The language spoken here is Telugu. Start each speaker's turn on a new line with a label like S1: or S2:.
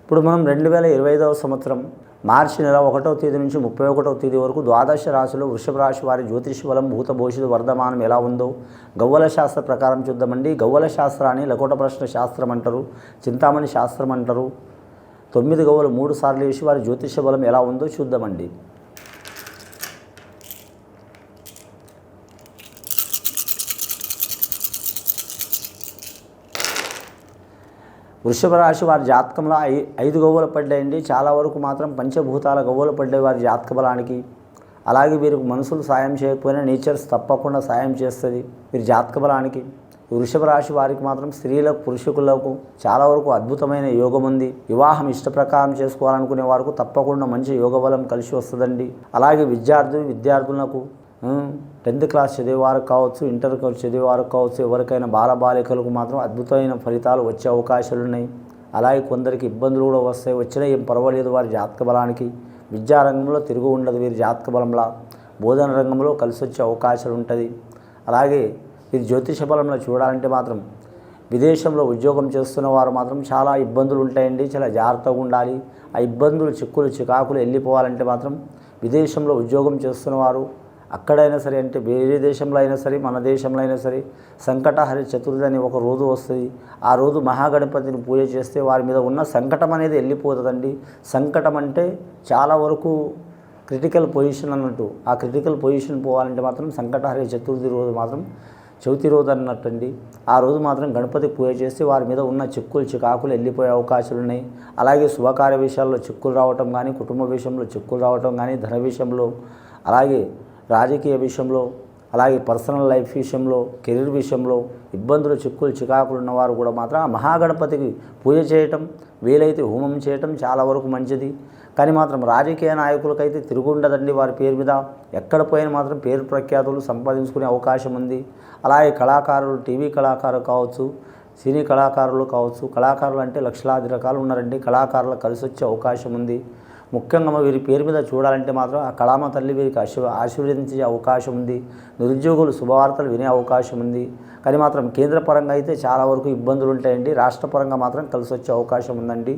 S1: ఇప్పుడు మనం 2025వ సంవత్సరం మార్చి నెల 1వ తేదీ నుంచి 31వ తేదీ వరకు ద్వాదశ రాశిలో వృషభ రాశి వారి జ్యోతిష బలం భూత భవిష్యత్తు వర్ధమానం ఎలా ఉందో గవ్వల శాస్త్ర ప్రకారం చూద్దామండి. గవ్వల శాస్త్రాన్ని లకోట ప్రశ్న శాస్త్రం అంటారు, చింతామణి శాస్త్రం అంటారు. 9 గవ్వలు 3 సార్లు వేసి వారి జ్యోతిష బలం ఎలా ఉందో చూద్దామండి. వృషభ రాశి వారి జాతకంలో 5 గవ్వలు పడ్డాయండి. చాలా వరకు మాత్రం పంచభూతాల గవ్వలు పడ్డాయి వారి జాతక బలానికి. అలాగే వీరికి మనుషులు సాయం చేయకపోయినా నేచర్స్ తప్పకుండా సాయం చేస్తుంది వీరి జాతక బలానికి. వృషభ రాశి వారికి మాత్రం స్త్రీలకు పురుషులకు చాలా వరకు అద్భుతమైన యోగం ఉంది. వివాహం ఇష్ట ప్రకారం చేసుకోవాలనుకునే వారికి తప్పకుండా మంచి యోగ బలం కలిసి వస్తుందండి. అలాగే విద్యార్థులకు 10th క్లాస్ చదివేవారు కావచ్చు, ఇంటర్ చదివేవారు కావచ్చు, ఎవరికైనా బాలబాలికలకు మాత్రం అద్భుతమైన ఫలితాలు వచ్చే అవకాశాలు ఉన్నాయి. అలాగే కొందరికి ఇబ్బందులు కూడా వస్తాయి, వచ్చినా ఏం పర్వాలేదు వారి జాతక బలానికి. విద్యారంగంలో తిరుగు ఉండదు వీరి జాతక బలంలా. బోధన రంగంలో కలిసి వచ్చే అవకాశాలు ఉంటుంది. అలాగే వీరి జ్యోతిష బలంలో చూడాలంటే మాత్రం విదేశంలో ఉద్యోగం చేస్తున్న వారు మాత్రం చాలా ఇబ్బందులు ఉంటాయండి. చాలా జాగ్రత్తగా ఉండాలి. ఆ ఇబ్బందులు చికాకులు వెళ్ళిపోవాలంటే మాత్రం విదేశంలో ఉద్యోగం చేస్తున్న వారు అక్కడైనా సరే, అంటే వేరే దేశంలో అయినా సరే మన దేశంలో అయినా సరే సంకటహరి చతుర్థి అని ఒక రోజు వస్తుంది. ఆ రోజు మహాగణపతిని పూజ చేస్తే వారి మీద ఉన్న సంకటం అనేది వెళ్ళిపోతుందండి. సంకటం అంటే చాలా వరకు క్రిటికల్ పొజిషన్ అన్నట్టు. ఆ క్రిటికల్ పొజిషన్ పోవాలంటే మాత్రం సంకటహరి చతుర్థి రోజు మాత్రం చవితి రోజు అన్నట్టండి. ఆ రోజు మాత్రం గణపతి పూజ చేస్తే వారి మీద ఉన్న చికాకులు వెళ్ళిపోయే అవకాశాలు ఉన్నాయి. అలాగే శుభకార్య విషయాల్లో చిక్కులు రావటం కానీ, కుటుంబ విషయంలో చిక్కులు రావటం కానీ, ధన విషయంలో, అలాగే రాజకీయ విషయంలో, అలాగే పర్సనల్ లైఫ్ విషయంలో, కెరీర్ విషయంలో ఇబ్బందులు చికాకులు ఉన్నవారు కూడా మాత్రం ఆ మహాగణపతికి పూజ చేయటం, వీలైతే హోమం చేయటం చాలా వరకు మంచిది. కానీ మాత్రం రాజకీయ నాయకులకైతే తిరుగుండదండి. వారి పేరు మీద ఎక్కడ పోయినా మాత్రం పేరు ప్రఖ్యాతులు సంపాదించుకునే అవకాశం ఉంది. అలాగే కళాకారులు, టీవీ కళాకారులు కావచ్చు, సినీ కళాకారులు కావచ్చు. కళాకారులు అంటే లక్షలాది రకాలు ఉన్నారండి. కళాకారులకు కలిసి వచ్చే అవకాశం ఉంది. ముఖ్యంగా వీరి పేరు మీద చూడాలంటే మాత్రం ఆ కళామ తల్లి వీరికి ఆశీర్వదించే అవకాశం ఉంది. నిరుద్యోగులు శుభవార్తలు వినే అవకాశం ఉంది. కానీ మాత్రం కేంద్ర పరంగా అయితే చాలా వరకు ఇబ్బందులు ఉంటాయండి. రాష్ట్ర పరంగా మాత్రం కలిసి వచ్చే అవకాశం ఉందండి.